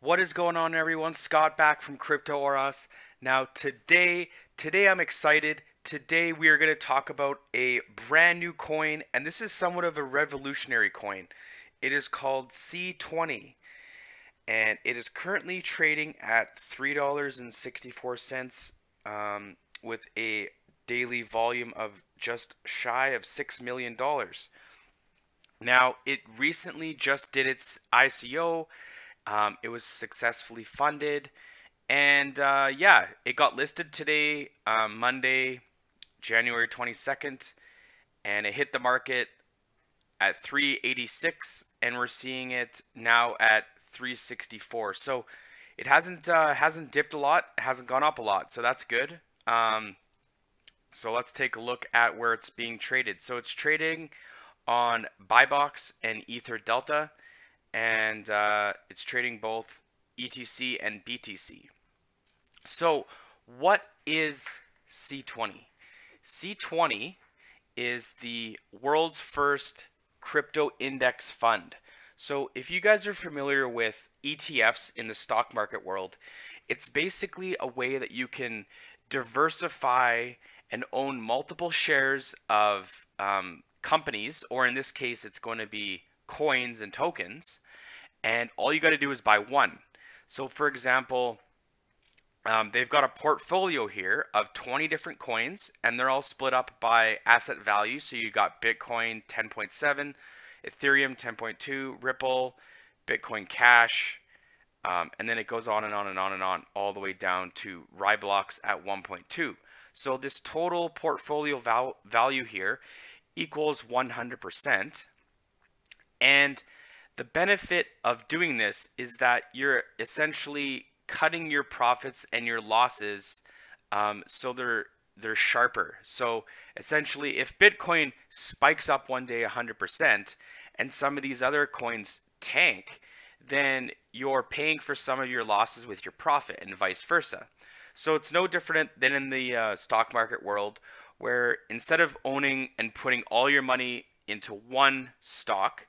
What is going on, everyone? Scott back from Crypto or Us. Now today I'm excited. Today we are going to talk about a brand new coin, and this is somewhat of a revolutionary coin. It is called C20, and it is currently trading at $3.64 with a daily volume of just shy of $6 million. Now, it recently just did its ICO. It was successfully funded, and yeah, it got listed today, Monday, January 22nd, and it hit the market at 386, and we're seeing it now at 364. So it hasn't dipped a lot, it hasn't gone up a lot, so that's good. So let's take a look at where it's being traded. So it's trading on Buybox and Ether Delta, and it's trading both ETC and BTC. So what is C20? C20 is the world's first crypto index fund. So if you guys are familiar with ETFs in the stock market world, it's basically a way that you can diversify and own multiple shares of companies, or in this case, it's going to be coins and tokens, and all you got to do is buy one. So, for example, they've got a portfolio here of 20 different coins, and they're all split up by asset value. So you got Bitcoin 10.7, Ethereum 10.2, Ripple, Bitcoin Cash, and then it goes on and on and on and on, all the way down to rebalance at 1.2. So this total portfolio value here equals 100%. And the benefit of doing this is that you're essentially cutting your profits and your losses, so they're sharper. So essentially, if Bitcoin spikes up one day 100% and some of these other coins tank, then you're paying for some of your losses with your profit, and vice versa. So it's no different than in the stock market world, where instead of owning and putting all your money into one stock,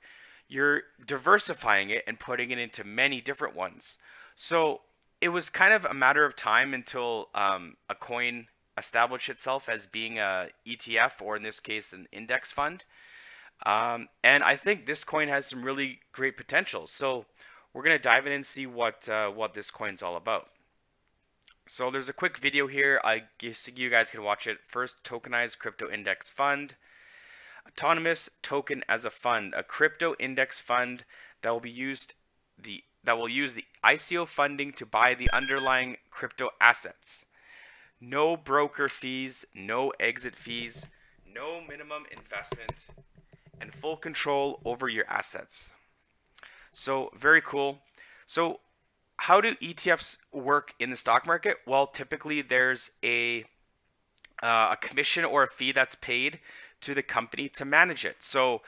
you're diversifying it and putting it into many different ones. So it was kind of a matter of time until a coin established itself as being a ETF, or in this case, an index fund. And I think this coin has some really great potential. So we're gonna dive in and see what this coin's all about. So there's a quick video here. I guess you guys can watch it. First, tokenized crypto index fund. Autonomous token as a fund, a crypto index fund that will use the ICO funding to buy the underlying crypto assets. No broker fees, no exit fees, no minimum investment, and full control over your assets. So very cool. So how do ETFs work in the stock market? Well, typically there's a commission or a fee that's paid to the company to manage it. So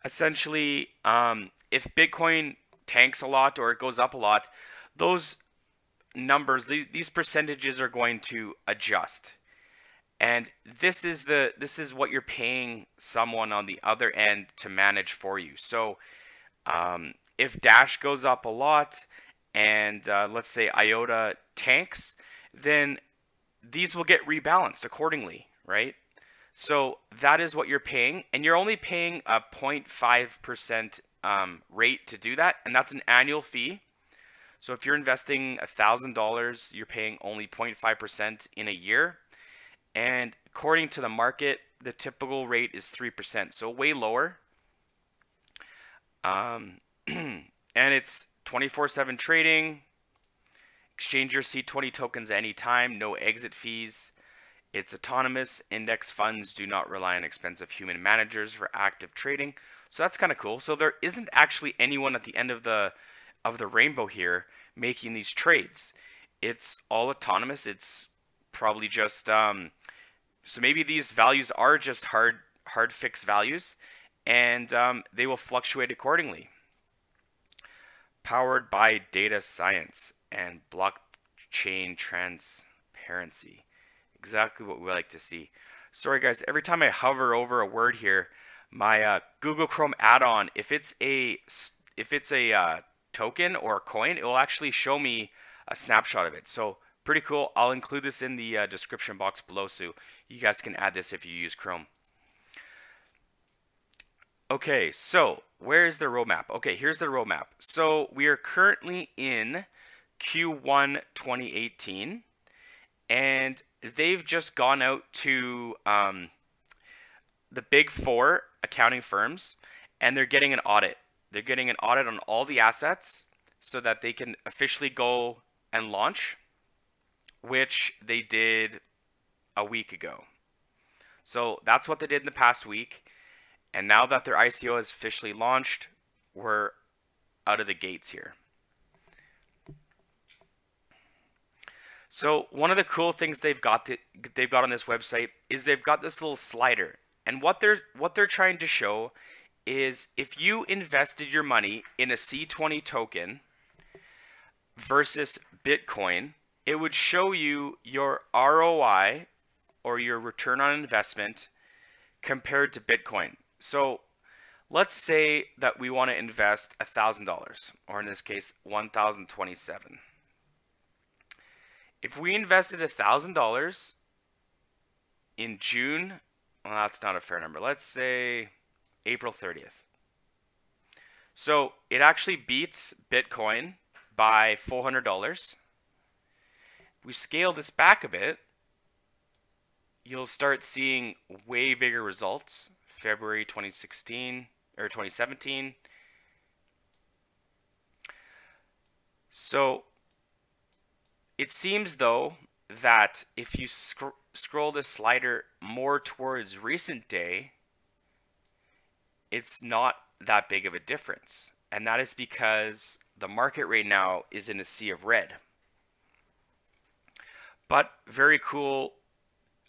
essentially, if Bitcoin tanks a lot or it goes up a lot, those numbers, these percentages are going to adjust. And this is what you're paying someone on the other end to manage for you. So if Dash goes up a lot and let's say IOTA tanks, then these will get rebalanced accordingly, right? So that is what you're paying, and you're only paying a 0.5% rate to do that, and that's an annual fee. So if you're investing $1,000, you're paying only 0.5% in a year, and according to the market, the typical rate is 3%, so way lower. And it's 24/7 trading. Exchange your C20 tokens anytime, no exit fees. It's autonomous. Index funds do not rely on expensive human managers for active trading. So that's kind of cool. So there isn't actually anyone at the end of the rainbow here making these trades. It's all autonomous. It's probably just so maybe these values are just hard fixed values, and they will fluctuate accordingly. Powered by data science and blockchain transparency. Exactly what we like to see. Sorry guys, every time I hover over a word here, my Google Chrome add-on, if it's a token or coin, it will actually show me a snapshot of it. So pretty cool. I'll include this in the description box below so you guys can add this if you use Chrome. Okay, so where is the roadmap? Okay, here's the roadmap. So we are currently in Q1 2018, and they've just gone out to the big four accounting firms, and they're getting an audit. They're getting an audit on all the assets so that they can officially go and launch, which they did a week ago. So that's what they did in the past week. And now that their ICO is officially launched, we're out of the gates here. So one of the cool things they've got on this website is they've got this little slider. And what they're trying to show is if you invested your money in a C20 token versus Bitcoin, it would show you your ROI or your return on investment compared to Bitcoin. So let's say that we want to invest $1,000, or in this case, 1,027. If we invested $1,000 in June, well, that's not a fair number. Let's say April 30th. So it actually beats Bitcoin by $400. If we scale this back a bit, you'll start seeing way bigger results. February 2016 or 2017. So it seems though that if you scroll the slider more towards recent day, it's not that big of a difference. And that is because the market right now is in a sea of red. But very cool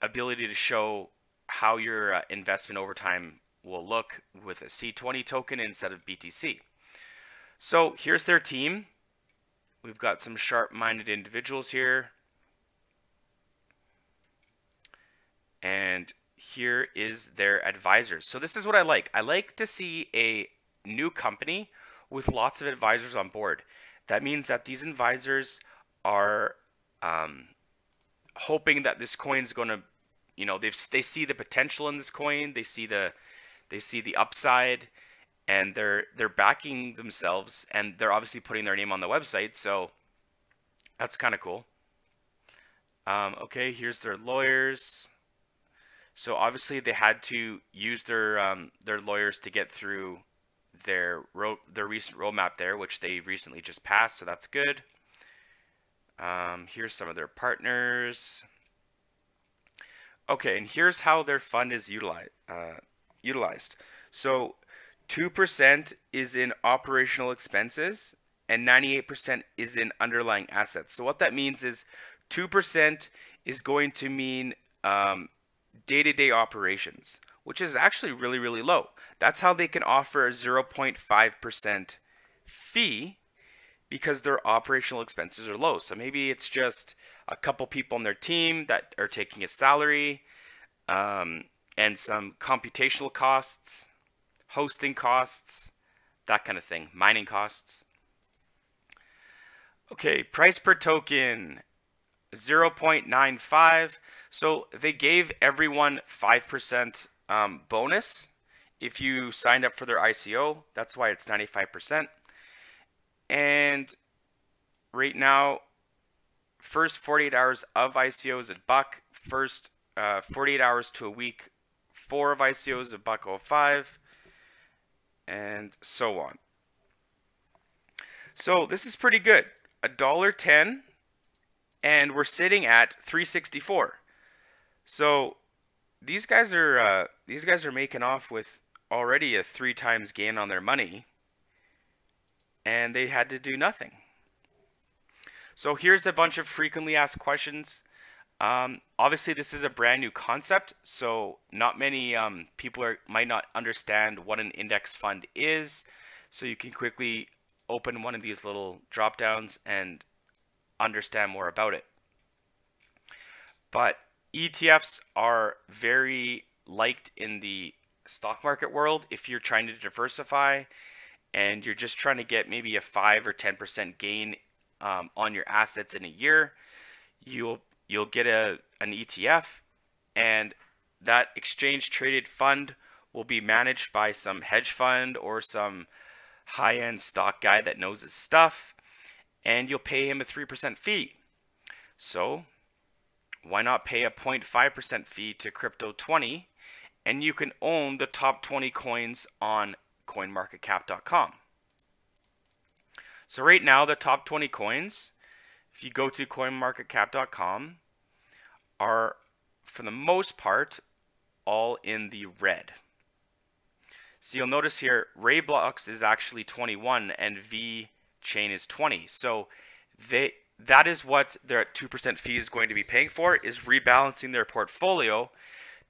ability to show how your investment over time will look with a C20 token instead of BTC. So here's their team. We've got some sharp-minded individuals here. And here is their advisors. So this is what I like. I like to see a new company with lots of advisors on board. That means that these advisors are hoping that this coin's going to, you know, they see the potential in this coin, they see the upside, and they're backing themselves, and they're obviously putting their name on the website, so that's kind of cool. Okay, here's their lawyers. So obviously they had to use their lawyers to get through their recent roadmap there, which they recently just passed, so that's good. Here's some of their partners. Okay, and here's how their fund is utilized. So 2% is in operational expenses and 98% is in underlying assets. So what that means is 2% is going to mean day-to-day operations, which is actually really, really low. That's how they can offer a 0.5% fee, because their operational expenses are low. So maybe it's just a couple people on their team that are taking a salary, and some computational costs, hosting costs, that kind of thing, mining costs. Okay, price per token, 0.95. So they gave everyone 5% bonus if you signed up for their ICO. That's why it's 95%. And right now, first 48 hours of ICO is $1. First 48 hours to a week, 4 of ICO is $1.05, and so on. So this is pretty good. $1.10, and we're sitting at 364. So these guys are making off with already a 3 times gain on their money, and they had to do nothing. So here's a bunch of frequently asked questions. Obviously, this is a brand new concept, so not many people might not understand what an index fund is. So you can quickly open one of these little drop downs and understand more about it. But ETFs are very liked in the stock market world if you're trying to diversify and you're just trying to get maybe a 5 or 10% gain on your assets in a year, you'll get an ETF, and that exchange traded fund will be managed by some hedge fund or some high-end stock guy that knows his stuff, and you'll pay him a 3% fee. So why not pay a 0.5% fee to Crypto20, and you can own the top 20 coins on coinmarketcap.com. So right now the top 20 coins, if you go to coinmarketcap.com, are for the most part all in the red. So you'll notice here Rayblox is actually 21 and V chain is 20. So that is what their 2% fee is going to be paying for, is rebalancing their portfolio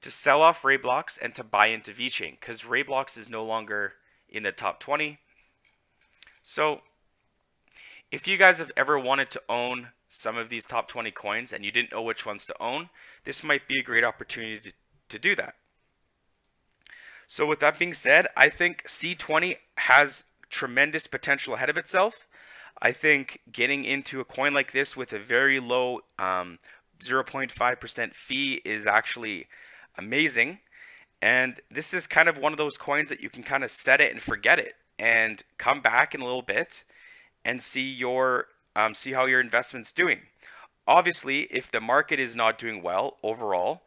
to sell off Rayblox and to buy into VeChain, because Rayblox is no longer in the top 20. So if you guys have ever wanted to own some of these top 20 coins and you didn't know which ones to own, this might be a great opportunity to do that. So with that being said, I think C20 has tremendous potential ahead of itself. I think getting into a coin like this with a very low 0.5% fee is actually amazing. And this is kind of one of those coins that you can kind of set it and forget it and come back in a little bit and see how your investment's doing. Obviously, if the market is not doing well overall,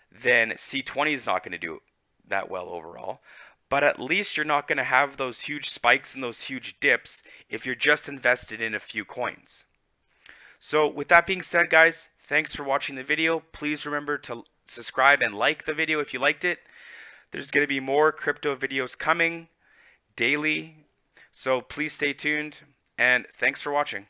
then C20 is not going to do that well overall. But at least you're not going to have those huge spikes and those huge dips if you're just invested in a few coins. So with that being said, guys, thanks for watching the video. Please remember to subscribe and like the video if you liked it. There's going to be more crypto videos coming daily, so please stay tuned, and thanks for watching.